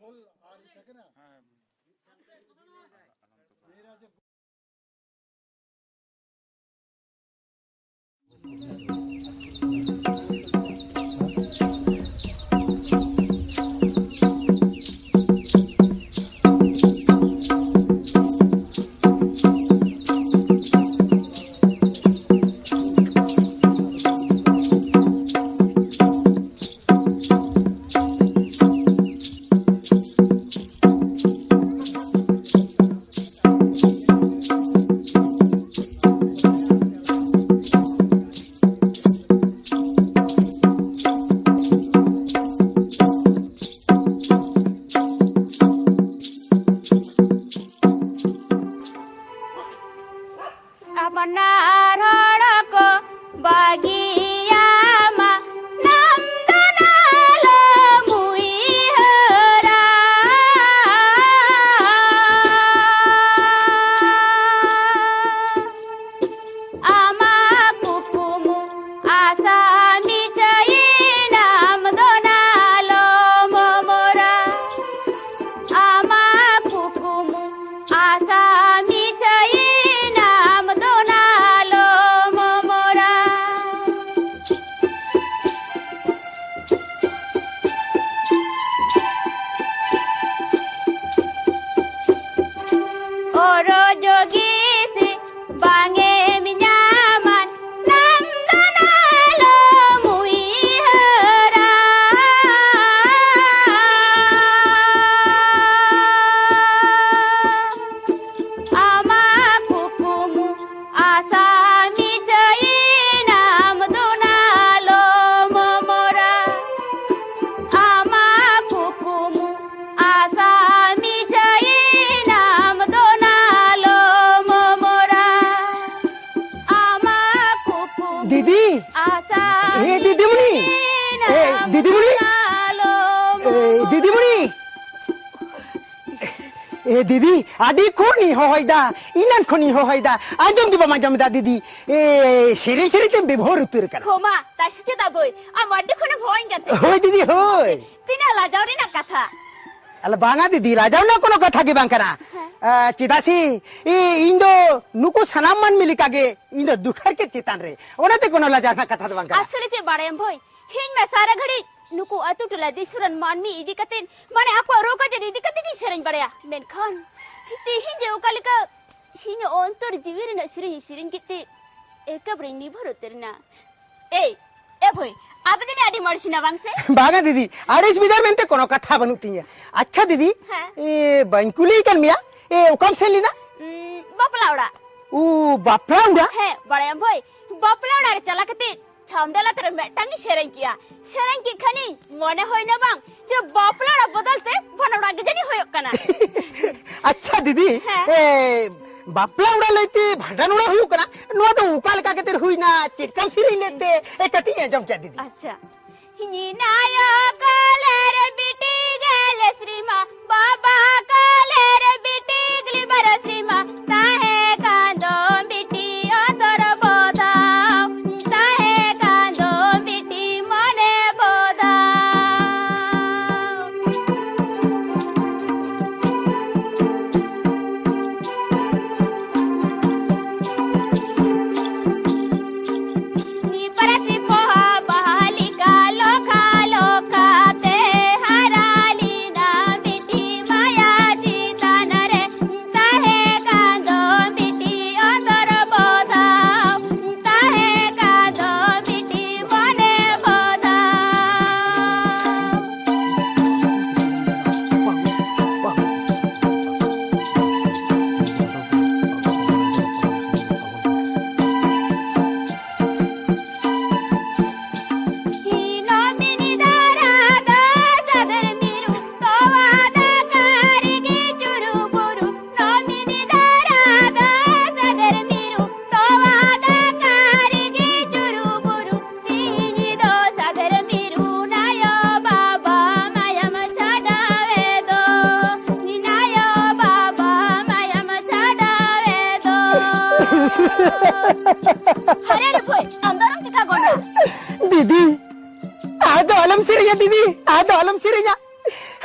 ঢোল আর থাকে না মেয়েরা যে दीदी आदि खोनी हो होइदा इलन खोनी हो होइदा आजम दिबा माजमदा दीदी ए सिरी सिरी ते बिभोर उतर कर होमा तासिते दाबोय आ मड्डे खोने भोइन गते होय दीदी होय तिना लाजावरी ना कथा अल बांगा दीदी लाजाव ना कोनो कथा के बांकरा चिदासी ए इंदो नुको सनाम मन मिली कागे इंदो दुखर के चितान रे ओनाते कोनो लाजाव ना कथा बांकरा असली चे बाड़ेम भोय हिन में सारा घड़ी नुको अतु टला दिसुरन मानमी इदी कतेन माने आको रोका जे इदी कते की सेरन बड़या मेनखान हिते हिन जे ओकालिका हिन अंतर जीविर न सिरिन सिरिन किते एकब्रिंग नि भरोतरना ए भोय आते जने आदि मरसिना बांगसे बागा दीदी आड़िस बिदार मेनते कोनो कथा बनुती है अच्छा दीदी ए बैंकुली कल मिया ए कब से लीना बापलावड़ा ऊ बापलावड़ा है बड़या भोय बापलावड़ा रे चला कते छामडला तर मेटांगी सेरन किया सेरन की खनी मने होय न बांग जे बापलाड़ा बदलते बनवड़ा के जनी होय कना अच्छा दीदी ए बापलाड़ा लेते भंडानुड़ा होय कना नो तो उकाल का केतर हुई ना चिरकम सिरी लेते ए कटी है जम क्या दीदी अच्छा हिनी नायो कलर बिटी गल श्रीमा बाबा कलर बिटी गली बर श्रीमा ताहे कांदो बिटी अंतर बोधा हरा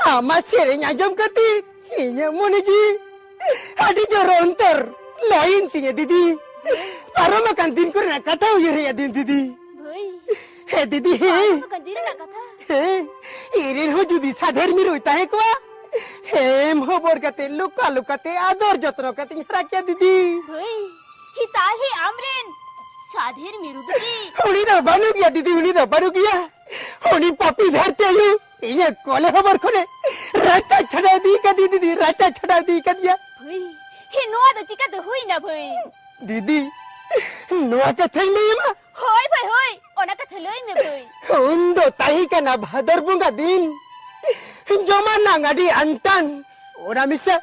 आमा सेरें आजम कती इन्हें मोने जी आदि जो रोंतर लाइन तिये दीदी पारो makan दिन को ना कथा हुई है दिन दीदी भाई हे दीदी makan din na kata हे इरेन हो जुदी साधेर मिरो इता है क्या हे मोहबर कते लुका लुकाते आदर जत्नो कते हरा क्या दीदी भाई hitahi amrin sadhir miruddi उनी तो बानू गया दीदी उनी तो बानू गया उनी पापी धरते यू ये कोले खबर खोले राचा छड़ा दी का दीदी राचा छड़ा दी का दिया भाई he noa da chika de hui na भाई दीदी नुआ का थे नहीं माँ hoy भाई hoy ona ka theloi me भाई उन्दो ताही का ना भादर बुंगा दिन जमा ना गाड़ी अंटन ओरा मिसा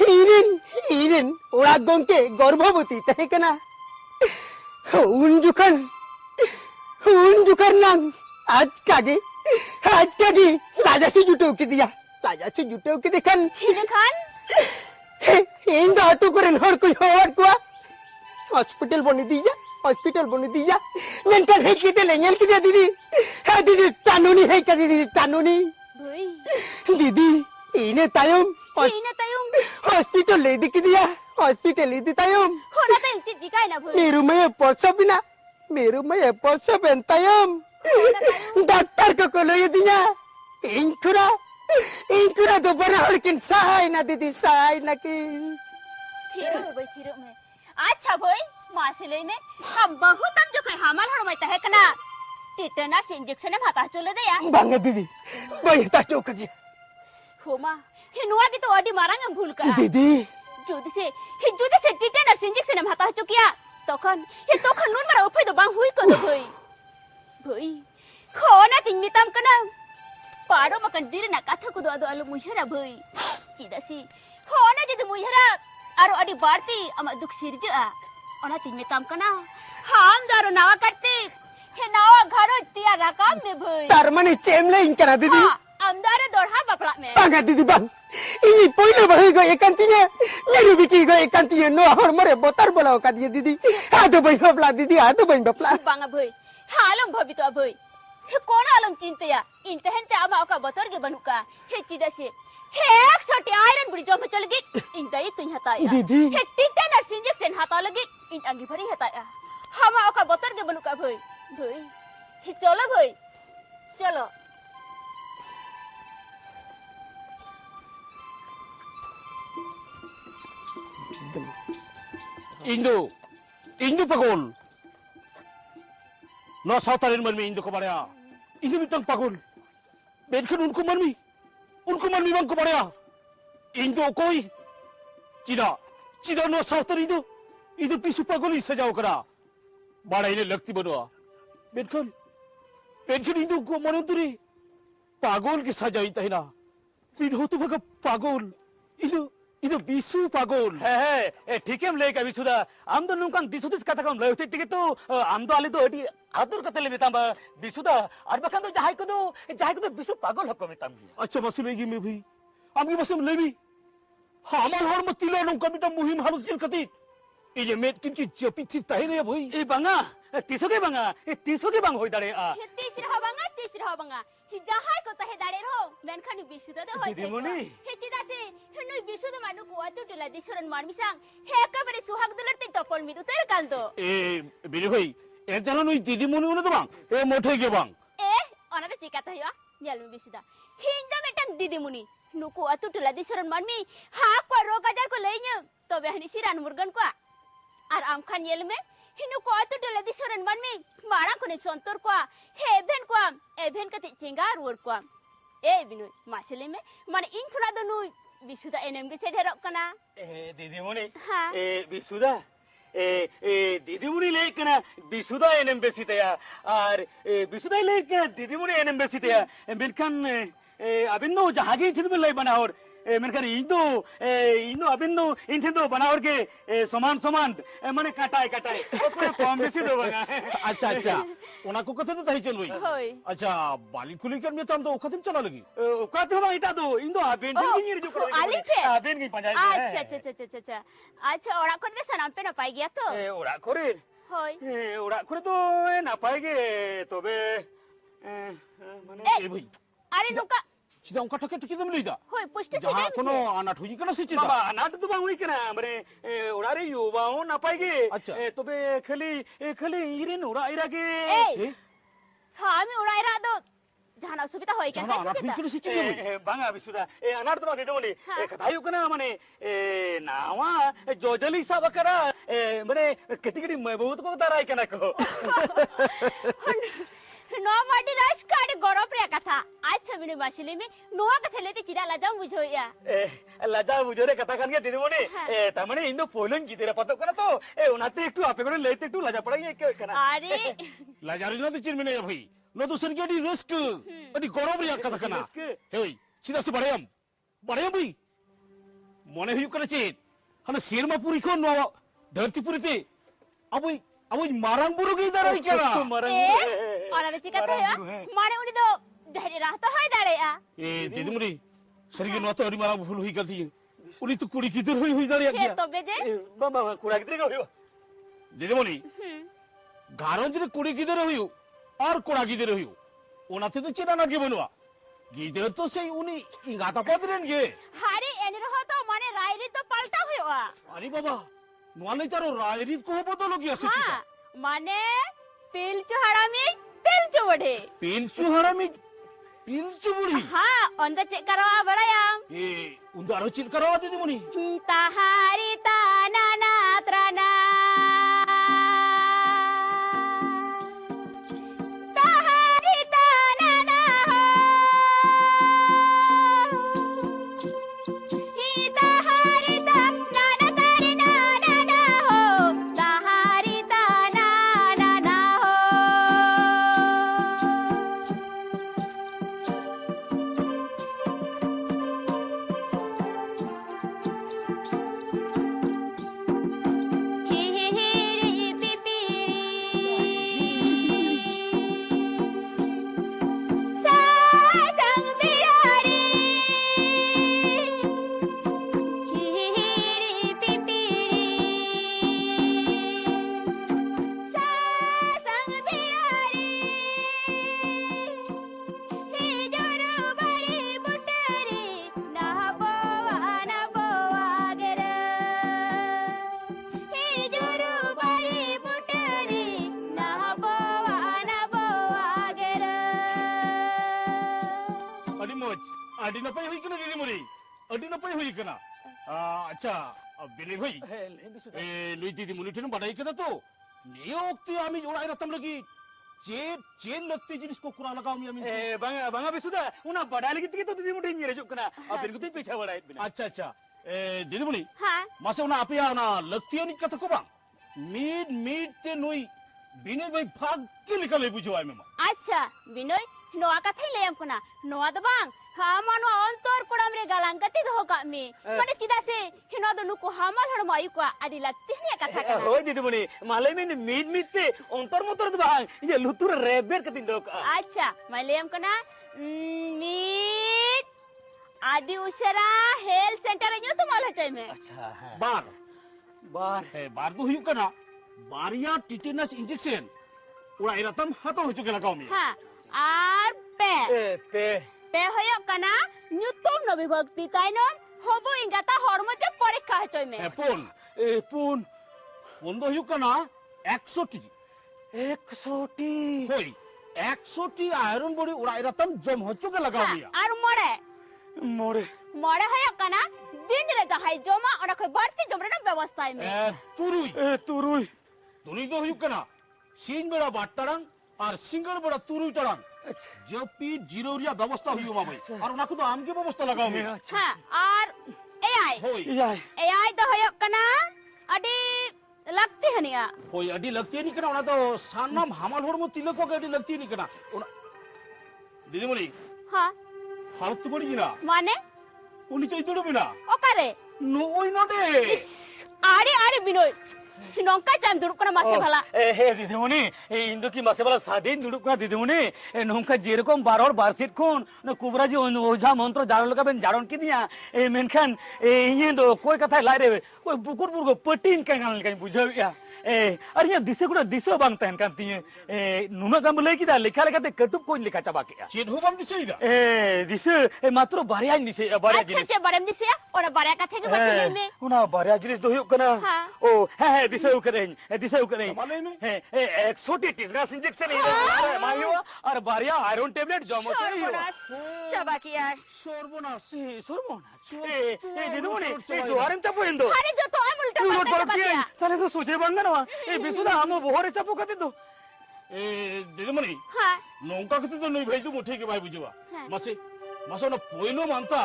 हिरिन ओरा गोंके गर्भवती ताही का ना उन जुकर नांग आज कागे लाजासी जुटो की दिया लाजासी जुटो की देखन hina khan इन दातु करें हर कोई हॉस्पिटल बनी दीजा मेनकन है किते लेंगल की दीदी है दीदी टानुनी है का दीदी टानुनी भाई दीदी इने तायम hina tayong हॉस्पिटल ले दी की दिया हॉस्पिटल ले दी तायम hona tayong chijikai na भाई मेरू में परसो बेंतायम डॉक्टर को कोलो ये दिया इंकुरा दोबारा हड़किन सहाय ना दीदी सहाय ना की थिरो में अच्छा भाई मासिले में हम बहुत हम जो कहे हमार हड़ में तहे कना टिटनस इंजेक्शन हम हाता चले दे या बांगे दीदी बैठा चौक जी होमा हिनुआ की तो अडी मारांग हम भूल का दीदी जुदी से टिटनस इंजेक्शन हम हाता चुकिया तखन नून मारा उफाय दो बांग हुई को दो भाई हो ना तिंग मिताम कना पाड़ो मकन दिर ना कथा को दो आलू मुहरा भाई चिदासी हो ना जिद मुहरा आरो अडी बारती अमा दुख सिरजा ओना तिंग मिताम कना हम दारो नावा करते हे नावा घरो तिया राकाम में भाई तारमनी चेमले इनकरा दीदी आमदारे दोढ़ा बपला में बांगा दीदी बांग इनी पहले भाई गो एकांतिया मेरू बिकी गो एकांतिया नो हर मरे बोतर बोलाओ का दिए दीदी आदो बई बपला दीदी आदो बई बपला बांगा भाई हालम भबी तो भाई हे कोन आलम चिंतया इंतहनते आमा का बोतर के बनुका हे चिदासी हे 100 आयरन बुड़ी जो चल गी इंतई तुन हताया दीदी हे टिटनस इंजेक्शन हाता लगी इन अंगी भरी हताया हम का बोतर के बनुका भाई हे चलो भाई चलो Indo pagol. No sautarin man mi Indo ko baraya. Indo mitang pagol. Bedkan unko man mi bang ko baraya. Indo koi. Cida no sautar Indo pisu pagol isa jao kara. Bada ini lakti banua. Bedkan Indo ko manuturi. Pagol ki sajai tahina. Pidho tu baga pagol. Indo bisu pagol. हे ठीक है हम लेके अभी सुधा हम तो नुकसान बिसुदिस कथा कम लेते टिके तो हम तो आले तो अड़ी आदर कते ले मिताम बिसुदा और बखान तो जाहे को तो बिसु पागल हक मिताम अच्छा मसलेगी में भी आमगी मसम लेवी हमार हर मतिलो नुका मिता मुहिम हालस जिल कती इजे मेट किनकी जपी थी ताहे रे भाई ए बंगा तीसो के बंग होई दाड़े हे तीसरा बंगा हि जाहाय को तहे दाड़े रो मेनखान बिसुदा दे होय दीदीमणि हे चिदासे हनुई बिसुदा मानु को अतु टला दिसरन मानमिसां हे एकबारे सुहाग दुलरते तपल मिदु तेर कांदो ए बिरी भाई ए जानो नुई दीदी मुनि उन तो बांग ए मोठे के बांग ए ओनाते चिका तहया नेलु बिसुदा हिंदा मेटन दीदी मुनि नुको अतु टला दिसरन मानमी हा को रोग आजार को लेइने तबे हनि सिरान मुर्गन को आर आमखान येल में हिनु को अतु टला दिसरन मानमी मारा को ने संतर को हेभेन को एभेन कते चिंगार वर को ए बिनु मासले में माने इन खुना दनु बिसुदा एनएम के सेढेरक कना ए दीदी मुनि हाँ। ए बिसुदा ए दीदी मुनि ले कना बिसुदा एनएम बेसितया और बिसुदा ले कना दीदी मुनि एनएम बेसितया बिनखान अबिन नो जहागे थिन में ले बना और मेनखान इंदो अबिन नो इंथेन दो बना और के समान माने काटाए ओपरे कम बेसी दो बगा अच्छा ओना को कथे तो ताही चल होय। भाई अच्छा बाली खुली कर में तम तो ओखतिम चला लगी ओका तो इटा दो इंदो अबिन की जो करो आलिटे अबिन की पंजाय अच्छा ओड़ा कर दे सनाम पे न पाई गया तो ओड़ा करे होय ओड़ा करे तो ना पाएगे तबे माने ए, ए भाई अरे नुका চিদা অঙ্কা টাকে টুকি দম লইদা Hoi pushti si যাহা dem কোনো se. আনাট হই কেন সে চিদা বাবা আনাট তো বাং হই কেনা মানে ওড়ারে ইউবাও না পাইগে আচ্ছা। তবে খালি ইরেন ওড়া ইরাগে Ei. Ha ami urai ra do. Jahana subita hoi kan জানা hai আনাট si হই ta. কেন সে চিদা বাঙা বিশুদা আনাট তো বাদে দমনি হ্যাঁ। কথা হই কেনা মানে নাওয়া জজলি সাবকরা মানে কেটিকেটি বহুত কো তারাই কেনা কো No madi ras kade gorop re katha. Acha bini basili me noa katha lete chida la jam bujho ya. লজা বুঝরে কথা কান গে দিদিমণি হ্যাঁ। তার মানে ইন্দো পয়লন গিদেরা পত করে তো ওনাতে একটু আপে করে লইতে একটু লজা পড়াই কেনা Are লাজারি না তো চিনমি না ভাই ন তো সর গেডি রিস্ক এডি গরম রিয়া কথা কানা রিস্ক? হেই চিদা সে বাড়ায়াম ভাই মনে হই করে চেত হানা শেরমা পুরি কোন ন ধরতি পুরিতে আবই মারাং বুড়ো গই দাঁড়াই কেনা Ora be chika ta ya. Mane uni do dhari rahta hoy dare ya. এ দিদিমণি সরিগে ন তো অরি মারাং ভুল হই গতি উনি তো কুড়ি কিদর হই দাঁড়িয়ে Ke গিয়া to be je. বাবা কুড়া গিদরে গো দিদিমণি গারঞ্জরে কুড়ি গিদর হইও আর কোড়া গিদর হইও ওনাতে তো চেনা না গে বনুয়া গিদর তো সেই উনি ইগাতা পাদরেন গে Hari eni roho to mane rai ri to palta hoy wa. আরে বাবা নোয়ালে তার রায়রিত কহ বদল গিয়া সে Ha mane pilchu harami pilchu bodhe. পেলচু হারামি পেলচু বুড়ি Ha onda cek karawa barayam. এ উন্দা আরো চিল করাওয়া দিদিমণি Tahari tanana trana. Tahari tanana ho. Hi tahari tanana tari nana ho. Tahari tanana ho. Hihiri pipiri Sasang birari Hihiri pipiri Sasang birari Hijuru bari butari Nahabawa gera Hijuru bari butari Nahabawa gera আডি মজ আডি না পাই হই কেনা দিদিমণি আডি না পাই হই কেনা আচ্ছা বেলে ভাই এ লুই দিদিমণি ঠেন বাড়াই কেনা তো নিয়ে ওক্তি আমি ওড়াই রাখতাম লাগি যে लगती जिनिस को कुरा लगाओ আমি বাঙা বিশুদা উনা বড়ালি গিতে তো দিদিমণি নিয়ে রেজক না আপের গুতে পিছা বড়াই বিনা আচ্ছা এ দিদিমণি Ha মাসে ওনা আপিয়া না लगती অনেক কথা কবা মিট তে নই বিনয় ভাই ভাগ কে লিখালে বুঝো I মেমা Acha Binoy noa kathai leyam kana noa do bang hamano ontor kodam re galang kati do ka me mane chida se hino do nuku hamal hor mai ko adi lagti ni katha kana হই দিদিমণি মালে মিন মিটতে অন্তর মতর দবাং যে লুতুর রেবের কতিন দক Acha mai leyam kana meet adi usara health center nyu to mal hachai me আচ্ছা হ্যাঁ বার বার বার তো হুইউ কানা বারিয়া টিটেনাস ইনজেকশন ওরা এরাতাম হাতো হইচু গেলা Qawmi ha ar pe pay pe hoyok kana nyutum no bibhakti tainom hobo ingata hormo je porikha hachai me পোন পুন বন্ধ হুইউ কানা 100টি 100টি হই 100টি আয়রন বডি ওরা এরাতাম জম হইচু গেলা কাউমি আর মরে মোরে মরে hoyok kana din re jahai joma ona khoi barti jomre na ব্যবস্থা me তুরুই তুরুই তুরুই তো হুইউ কানা সিং বেড়া বাট্টারাং আর সিঙ্গল বেড়া তুরুই টারাং জপি জিরোরিয়া ব্যবস্থা হুইউ মাবাই আর ওনাকে তো আমকে ব্যবস্থা লাগাও মি ha ar ai হই যাই ai do hoyok kana adi lagti hania হই আডি লাগতি নি কেনা ওনা তো সান্নাম হামাল হরমো তিলক কে আডি লাগতি নি কেনা ওনা দিদিমণি ha হালত পড়ি না mane উনি তো ইতড়বি না okare নই নডে are binoy sinongka jam duruk kana mase bhala হে দিদিমণি এই ইন্দু কি মাসে বেলা স্বাধীন দুড়ুক না দিদিমণি নৌকা যেরকম বারোর বার্ষিক খুন কুবরাজি ওঝা মন্ত্র জারণ লাগাবেন জারণ কি দিয়া মেনখান ইয়ে তো কই কথায় লাই রে ওই বুকুর বুর্গ পটিন কাঙ্গাল কাই বুঝাও ইয়া अरे यहाँ दिसे गुड़ा दिसे बांग तहन kan tiye nuna gam lay kita lekha lekha te katup ko lekha chaba ke chain हो बम दिसे इदा दिसे matro barya दिसे barya अच्छा jinis अच्छा बरम दिसे और बारे का थे के बस ले में una barya jinis do huyuk kana हाँ। ओ है दिसे ukare दिसे ukare माले में एक छोटी टिटनास इंजेक्शन है माहियो और barya iron tablet jomo चबा किया सर्वनाश सुरमोना दिदुमणि जोहारम चापो इंदो अरे जो तो हम उल्टा उलट पलटा पलट चबा किया साले तो सोचे बंगा ना बिसुदा हम बोहरे चापो कते दो ए दिदमणि हाँ नौका कते तो नहीं भाई तू मुठे के भाई बुझवा हाँ। मसे मसो न पोइलो मानता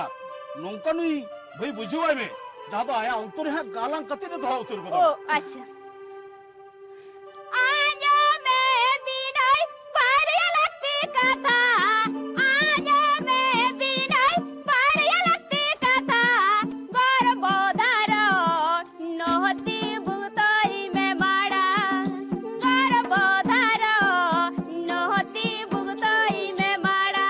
नौका नहीं भाई बुझवा में जहां तो आया अंतर है गालां कते न धवा उतर ओ को अच्छा आजा मैं बिनाई पारिया लगती कथा आजा मैं बिनाई पारिया लगती कथा गर्भधारो नहती बुतई में माड़ा गर्भधारो नहती बुतई में माड़ा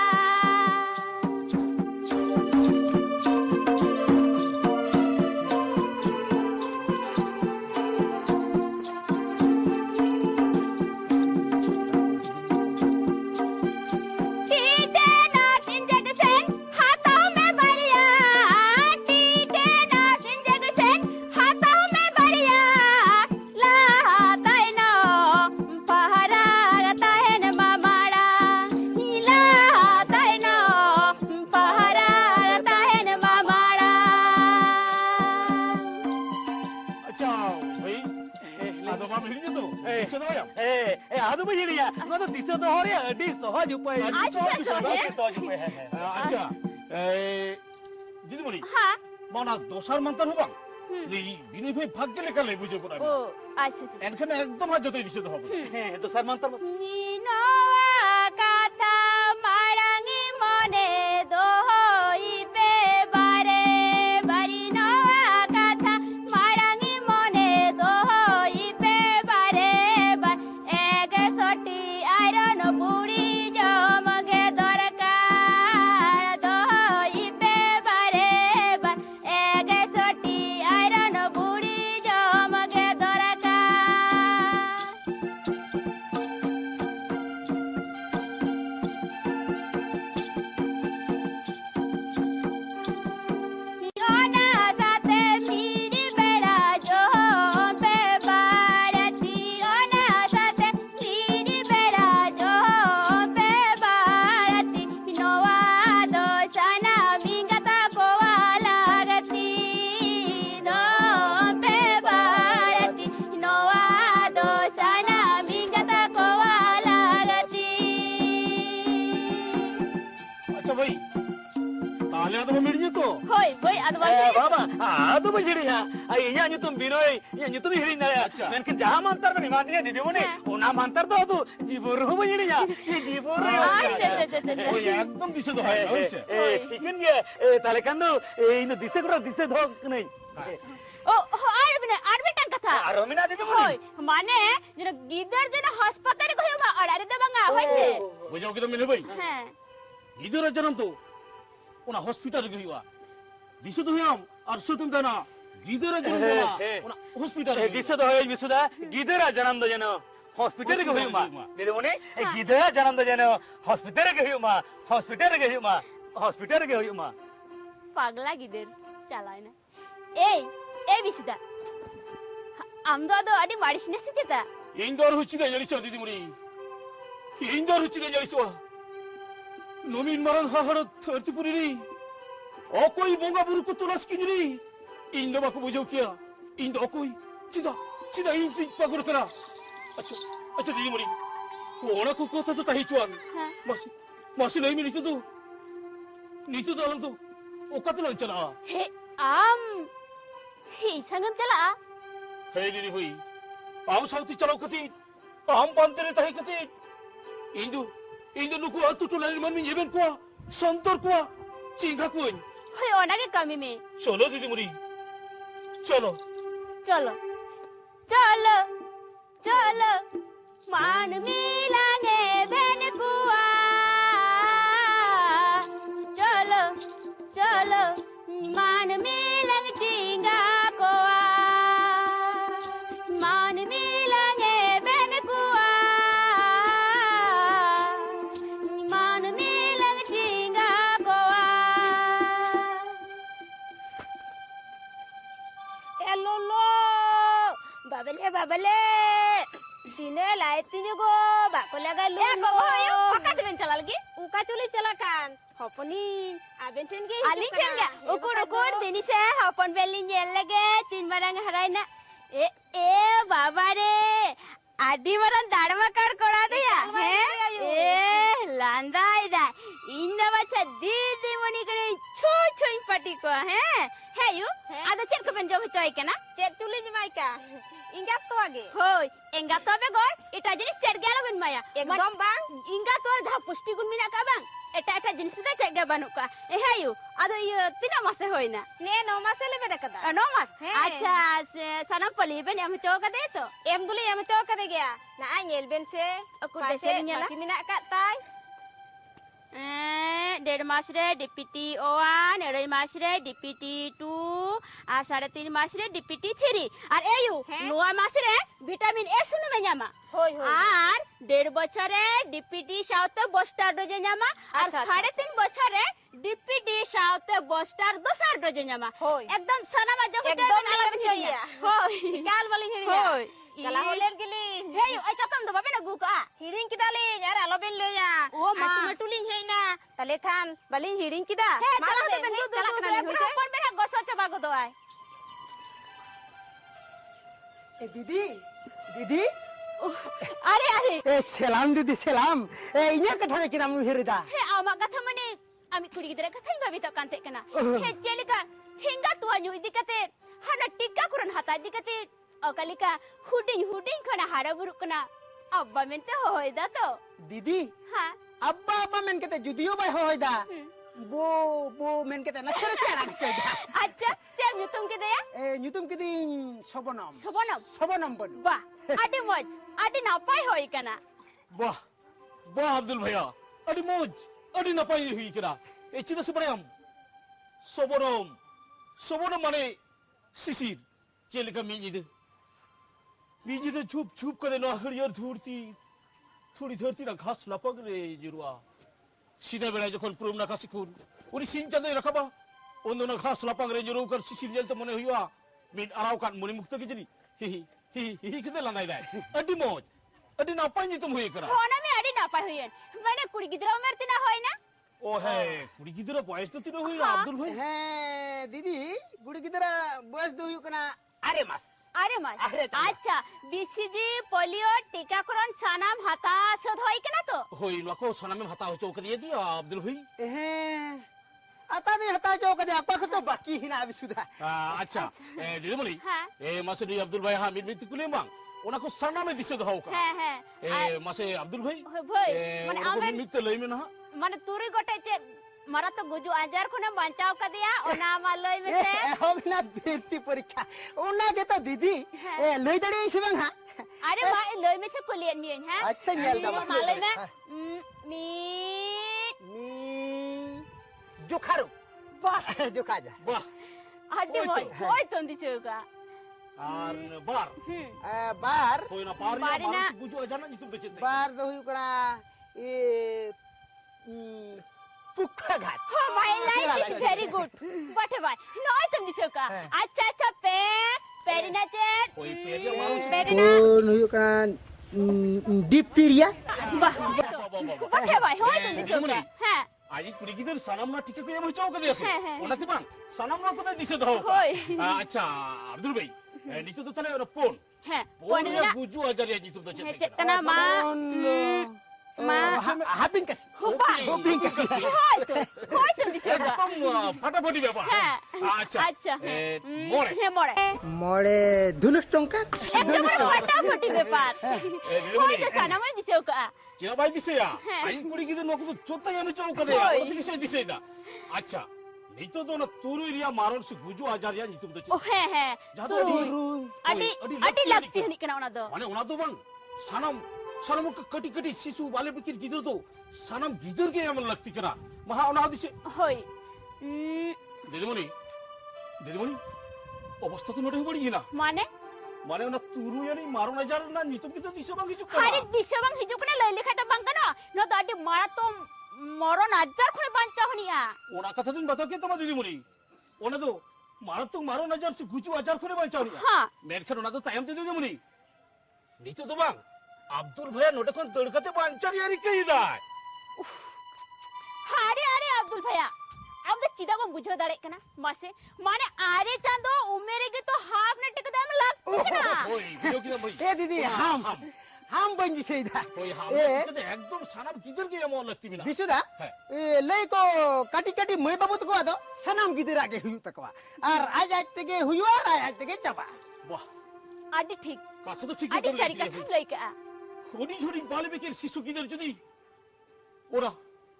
टीटेनस इंजेक्शन हाथों में बढ़िया टीटेनस इंजेक्शन हाथों में बढ़िया लाता है ना पहरा रहता है न मामाड़ा लाता है ना पहरा रहता है न मामाड़ा अच्छा भाई आदमा मिल जे तो दिसे दो या आदु बजिड़िया ना तो दिसे तो हो रे अडी सहज उपाय अच्छा, सहज? सहज उपाय है अच्छा दिदमणि हाँ माना दोसार मंतर होबा नी दिने भाई भाग्य लेखा ले बुझे पड़ा ओ अच्छा अच्छा एनखने एकदम हाथ जते दिसे तो होबा तो सर मंत्र Ninoa kata marangi mone dohoi be bare bari noa kata marangi mone dohoi be bare ba ege soti iron buri jamage dorkar dohoi be bare ba ege soti iron buri jamage dorkar योना साथे मेरी बेड़ा जो पे बारती योना साथे मेरी बेड़ा जो पे बारती नोवा दोषाना मिंगता कोवा लागती नो पे बारती नोवा दोषाना मिंगता कोवा लागती अच्छा भाई ताले आदमा मिल जे तो होय बोय अदवांस बाबा आदु बजिड़िया इया ᱧᱩᱛᱩᱢ बिनोय इया ᱧᱩᱛᱩम हिरिन दाया अच्छा। मेनकिन जहां मंत्र बनी मानिया दीदी मुने ओना मंत्र तो तू जीवर हो बजिड़िया ये जीवर अच्छा अच्छा अच्छा भाई एकदम दिसे तो है वैसे ঠিকন গে তাহলে কেন এই দিছে করে দিছে ধক নাই ओ और बने आडमिटन कथा আর রমিনা দিদি মুনে होय माने जरा गिदर जन अस्पताल गयो मा अडारे देबंगा होइसे बुझाओ कि तो मिले भाई हां इधर जन्म तो उना हॉस्पिटल गईवा दिसे तो हम और सुतुम देना इधर जन्म बोला उना हॉस्पिटल দিছে তো হই বিসুদা গিদেরা জানাম দো যেন হসপিটালে গে হইমা দিদি মুনে গিদেরা জানাম দো যেন হসপিটালে গে হইমা হসপিটালে গে হইমা হসপিটালে গে হইমা पागला गिदर चालाय ना ए बिसुदा आमदो अदो अडी माडिसने सिचेता इंदोर हुच्चिगे जलिसो दीदी मुरी इंदोर हुच्चिगे जलिसो नमीन मरण हाहड़ थर्तिपुरी अकोई बोंगा बुरु को तुलस किजरी इंदो बाको बुझो किया इंदो अकोई चिदा चिदा इन तुझ पागुर करा अच्छा अच्छा दीदी मुरी ओना को कोता तो ताही चुआन हाँ। मासी मासी नहीं मिली तो नीतू दालन तो ओका तो चला हे आम हे संगम चला हे दीदी हुई पाम साउती चलो कती पाम पांतरे ताही कती इंदु इंदु नुको अतु टोलानी मन में येबेन को संतर को चिंगा कोइन होय ओनागे कमी में चलो दीदी मुरी चलो चलो चलो चलो मान मिलांगे बहन कुआ चलो चलो मान मिलंग चिंगा कोआ मान मिल ए बाबले तिने लाइती जुगो बाको लगा लू ए बाबा यो पका दिबेन चला लगी उका चुली चला कान हपनी आबेन ठेन गे आली ठेन गे उकुर उकुर दिनी से हपन बेली नेल लगे तीन बारंग हराय ना ए बाबा रे आदि मरन दाड़मा कर कोड़ा दिया है ए लांदा इदा इंदा बच्चा दीदी मनी करे छो छो पटी को है यू आदा चेक को बन जो चोय केना चेक तुली जमाई का इंगा तो आगे होय इंगा तो बे गोर एटा जिनिस चेक गेला बिन माया एकदम बांग इंगा तोर जा पुष्टि गुण मिना का बांग एटा जिनिस दा चेक गे बानु का है यू आदा ये तीना मासे होइना ने 9 मासे लेबे देखदा 9 मास अच्छा सनम पली बेन एम चौका दे तो एम दुली एम चौका दे गया ना nyel ben se aku dese nyala mina kat tai 1.5 मास रे डीपीटी 1 2.5 मास रे डीपीटी 2 আর 3.5 मास रे डीपीटी 3 আর এয়ু 9 মাস রে ভিটামিন এ শুনে মে জামা হই হই আর 1.5 বছরে ডিপিটি সাউতে বস্টার ডোজে জামা আর 3.5 বছরে ডিপিটি সাউতে বস্টার দোসার ডোজে জামা একদম সানামা জগতে একদম আলাদা চইয়া হই কাল বলি হিড়ি হই चला होलेन गिली हे ए चतम दो बाबे ना गुका हिडिंग किदाली यार आलोबेन लया ओ मा टुलिंग हेना तले खान बलिन हिडिंग किदा चला दे बेन चला कना होइसे कोन बेना गसो चबा गो दोय ए दीदी दीदी अरे अरे ए सलाम दीदी सलाम ए इन्या कथा रे किराम हिरदा हे आमा कथा मने आमी कुड़ी गिदरा कथा भाबी तो कांते कना हे चेलिका हिंगा तो अन्यु इदिकते हना टिक्का कुरन हता इदिकते अकालिका हुडिंग हुडिंग खना हारा बुरु कना अब्बा मेनते होयदा तो दीदी हां अब्बा अब्बा मेन केते जुदियो बाय होयदा बो मेन केते नसर से राग चोयदा अच्छा चल nyutum ke daya ए nyutum keding sobonam sobonam bonu bah adi moj adi napai hoy kana वाह वाह अब्दुल भैया अड़ी मौज अड़ी नपाई हुई करा ए चिदा से बड़े हम सोबोरम सोबोरम माने शिशिर चेलिका मीजी तो छुप छुप करे ना हरियर धूर्ती थोड़ी धरती ना घास लपक रे जुरुआ सीधा बेला जखन प्रोम ना कासिकुन उनी सिन चंदे रखबा ओंदो ना घास लपक रे जुरु कर शिशिर जल तो मने हुआ मिन अराव कान मुनि मुक्त के जनी ही केते लानाय दाय अडी मौज अडी नापाई नि तुम हुई करा होना में अडी नापाई हुई मैंने कुड़ी गिदरा उमरती ना होय ना ओ है कुड़ी गिदरा बयस तो तिनो हुई अब्दुल भाई है दीदी गुड़ी किदरा बस दो यू कना अरे मास अच्छा बीसीजी पोलियो टीकाकरण सानाम हाता सद होय केना तो होई नको सानाम हाता हो चौक दिए दिया अब्दुल भाई हे आता नहीं हता चौक दे आपका तो बाकी ही ना अभी सुधा अच्छा दीदीमणि ए मासे अब्दुल भाई हां मिट कुले मांग ओना को सानाम दिसे दहो का ए मासे अब्दुल भाई माने आमे मिट लई में ना माने तुरी गोटे चे मारा तो गुजु आजार खुने बचाव कर दिया ओना मालय में से हम ना बेटी परीक्षा ओना के तो दीदी ए लई दड़े इसे हां अरे भाई लय में से कोलियन में है अच्छा नेल दा मालय में मी जोखारो वाह जोखा जा वाह हड्डी होय तो दिसे का आर बार बार होय ना पार या मार गुजु अजाना नि तुम बेचते बार दो हुई करा ए पुक्का घाट हो my life is very good but भाई नॉय तुम दिसे का अच्छा अच्छा पेरिना चेट कोई पेरिया मारो से पेरिना कौन हुई करा डिप्टीरिया वाह बट भाई होय तुम दिसे का हां आज कुड़ी गिदर सनम ना टिके को हम चौक दे से ओनाते बांग सनम ना को दिसे दहो अच्छा अब्दुल भाई नितो तो तले फोन फोन या गुजु अजार या नितो तो चेतना मा हाबिन कस होबिन कस होय तो दिसे का एकदम फटाफटी व्यापार अच्छा मोड़े धुनुष टंका एकदम फटाफटी व्यापार होय तो सनम दिसे का क्या भाई दिसे या आई कुड़ी गिदर नको तो चोता या चौक दे और दिसे दा अच्छा नितो तो ना तुरु एरिया मारोन से गुजु आजार या नितो तो ओ है तुरु अडी लगती है निकना ओना दो माने ओना तो बंग सनम कटी कटी शिशु वाले बिकिर गिदर तो सनम गिदर के एमन लगती करा महा ओना दिसे होय दीदीमणि अवस्था तो नडे बड़ी ना माने ओना तुरु यानी मारो नजार ना नितो की तो दिसे बंग हिजु खाली दिसे बंग हिजु कने लई लिखा तो बंग ना न तो अडी मारा तो मरो नजार खुने बांचा होनिया ओना कथा तुम बताओ के तमा दीदीमणि ओना तो मारो नजार से गुजु आजार खुने बांचा होनिया हां मेरखन ओना तो टाइम दे दीदीमणि Nito to bang. Abdul bhaiya note kon tadkate bancari ari kai dai. अरे अरे अब्दुल भैया अब तो चिदा को बुझो दड़े कना मासे माने आरे चांदो उमेरे के तो हाफ ने टिक दाम लगती ना Oi, video kita bhai. এ দিদি হাম বঞ্জি সেইদা Oi, ham এ kita ekdom sanam kidar ke amon lagti bina. বিশুদা হ্যাঁ। এ লেকো কাটি কাটি মই বাবু তো আদো সানাম গিদের আগে হুয়ু তাকবা আর আজ আজ থেকে হুয়ু আর আজ থেকে চাবা Wah, आदि ठीक kata to ঠিক आदि सारी कथा लइका হরি ঝরি বালবিকের শিশু কিদের যদি ওরা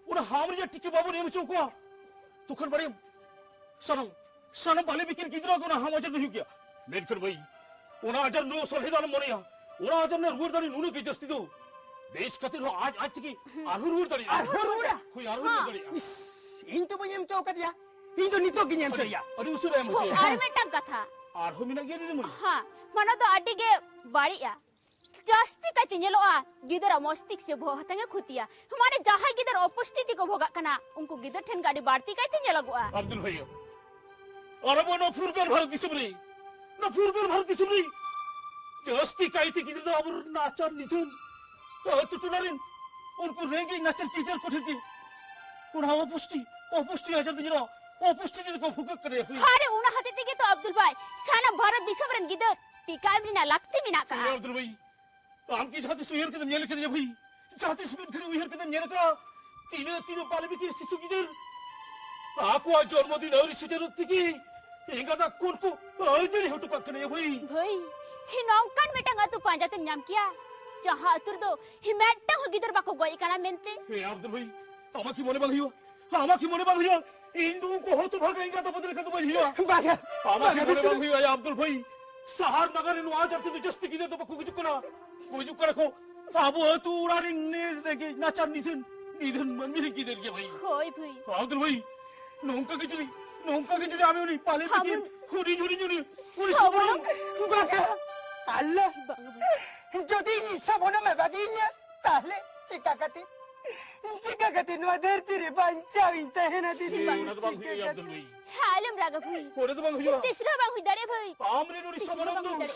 ওরা হামরিয়া টিকে বাবু নেমে চৌকা তখন বাড়ি সনম সনম বালবিকের কিদরা কোনা হামাজার দিউ কিয়া মেরকর ভাই ওনা আজার নো সলহিদান মনিয়া ওনা আজার না রুরদারি নুনু কে জস্তি দো দেশ খাতির আজ আজ থেকে আরহুর রুরদারি আরহুর রুরা? কই আরহুর রুরদারি ইস ইন তো বইম চৌকা দিয়া ইন তো নিতো গিনেম চইয়া আরে উসুরে हो মুঝে और में टक कथा আর হমিনা গিয়ে দিদি মুনি हाँ मानो तो आदि के बाड़िया जास्ती कहते ñelo आ गिदर मस्तिष्क से भोहतंगे खुतिया हमारे जहां गिदर उपस्थिति को भोगा कना उनको गिदर ठन गाड़ी बाड़ती कहते ñelo गुआ আব্দুল ভাইয়া আরব নফুরকার ভারত দিসুবরি নফুরকার ভারত দিসুবরি জস্তি কাইতে কিদর দো আবুর নাচার নিথুন তো তুনারিন উনকো রেঙ্গে নাচার কিদর কোঠেতি কোনা অপুষ্টি আজার দিজরা অপুষ্টি দিতে কো ফুক করে হুই अरे उना हते तिगे तो अब्दुल भाई साना भारत दिसबरन गिदर टिकाय बिना लगती बिना का আব্দুল ভাই আমকি জাতি সুহের কেদম নেল কেদম ভাই জাতি সুহের কেদম উহের কেদম নেল কা তিনো বালবিকের শিশু কিদর আকো আজ জন্মদিন আর সিটের উত্তিকি এঙ্গাদা কোনকো আইজরি হটু কাকনে ভাই भाई हि नौकान मेटंगा तू पांजाते नाम किया जहां अतुर दो हि मेट्टा हो गिदर बाको गोई काना मेनते হে আব্দুল ভাই আমাকে মনে বাঁধিও আমাকে মনে বাঁধিও ইন্দু কো হতো ভাগে এঙ্গাদা বদলে কত বাঁধিও বাগা আমাকে মনে বাঁধিও আয় আব্দুল ভাই সাহার নগরে নো আজ আপনি জস্তি কিদে তো কুজু কোনা রাখো আবু তু উড়ারি নে রেগে নাচার নিধন মন্দিরে কিদের গে ভাই होय भाई আব্দুল ভাই নৌকা কিছু আমি উনি পালে থেকে হুড়ি উড়ি সবন বাগা আল্লাহ যদি সবন মে বাগিলে তাহলে চিকাকাতে নো ধরতি রে বাঞ্চাবি তাহেনা দিদি ওনা তো বাং হই আব্দুল ভাই हालम रागा भाई ওরে তো বাং হইয়া तीसरा बांग हुई दड़े भाई আমরে নুরি तीसरा সবন बांग हुई दड़े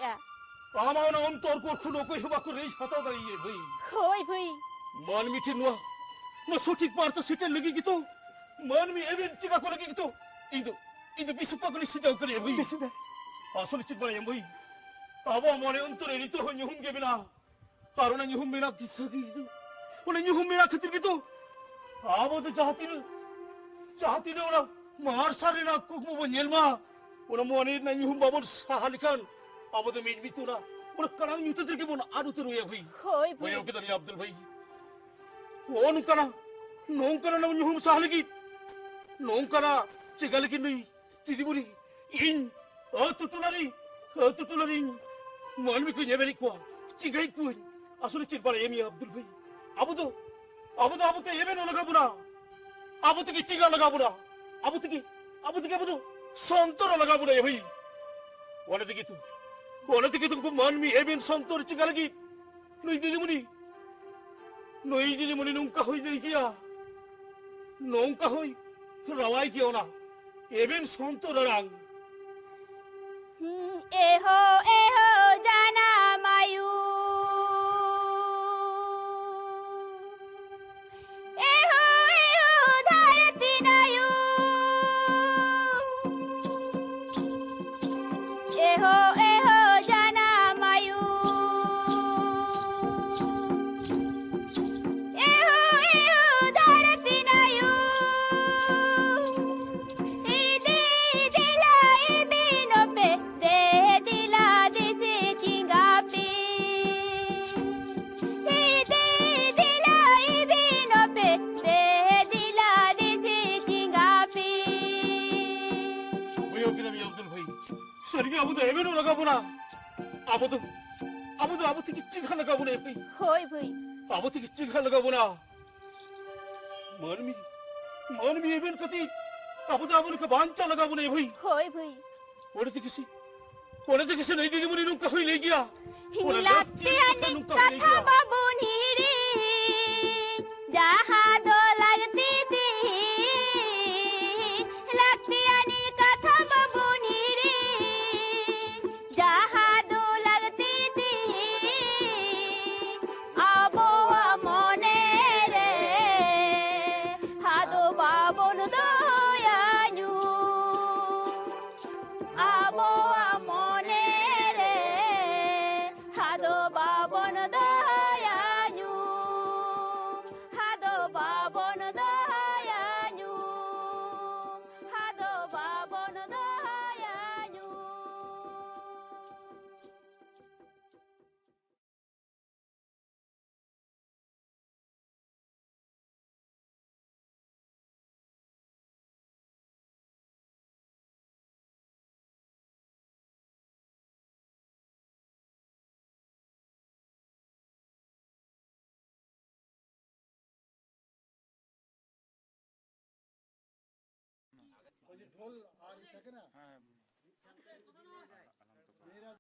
আমার অন্তর কো খুনো কই হবা কো রেজ হাতাও দাঁড়িয়ে ভাই होय भाई মান মিঠে নোয়া না সঠিক পারতো সিটে লেগে গিতো মান মি এবেন চিকা করে গিতো ইদু বিশু পাগলি সিজাও করে ভাই বিশুদা আসলে চিত বড় ভাই আবো মনে অন্তরে নিতো হই হুম গেবে না কারণ আমি হুম মেনা কিছু ওনা হুম মেনা খাতির গিতো আবো তো চাহতি না ওরা মার সারে না কুকমু বনেলমা ওনা মনে না হুম বাবুর সাহালিকান আবো তো মিট মিতো না ওনা কারণ নিতে থেকে মন আর উতর হইয়া ভাই होय ভাই भाई ওকে দানি আব্দুল ভাই নৌকানা না হুম সাহালিকি নৌকানা চিগালিকি নই দিদিমুনি ইন তুতুলারি মানমি কই নেবেরি কো চিগাই কই আসলে চিরবার এমি আব্দুল ভাই আবু তো এবে না লাগাবো না আবু থেকে চিগা লাগাবো না আবু থেকে সন্তর লাগাবো না ভাই ওনে থেকে তুমি মানমি এবেন সন্তর চিগা লাগি নই দিদিমুনি নৌকা হই নাই গিয়া নৌকা হই রাওয়াই কিও না এবেন সন্তর রাং एहो जाना मायू एहो धारती नायू एहो जाना मायू एहो धारती नायू সরিয়ে আবু তো এবেন লাগাবো না আবু থেকে চিঘা লাগাবো না ভাই होय भाई আবু থেকে চিঘা লাগাবো না মানমি এবেন কতি আবু কে বাঞ্চা লাগাবো না ভাই होय भाई ওরে দেখেছি নাই দিদিমণি নৌকা হই লে গিয়া हिलाते आने कथा बाबू नीरी जहाँ दो लगती थी लगती आने कथा बाबू नीरी जहाँ दो लगती थी ফুল আর ই থাকে না হ্যাঁ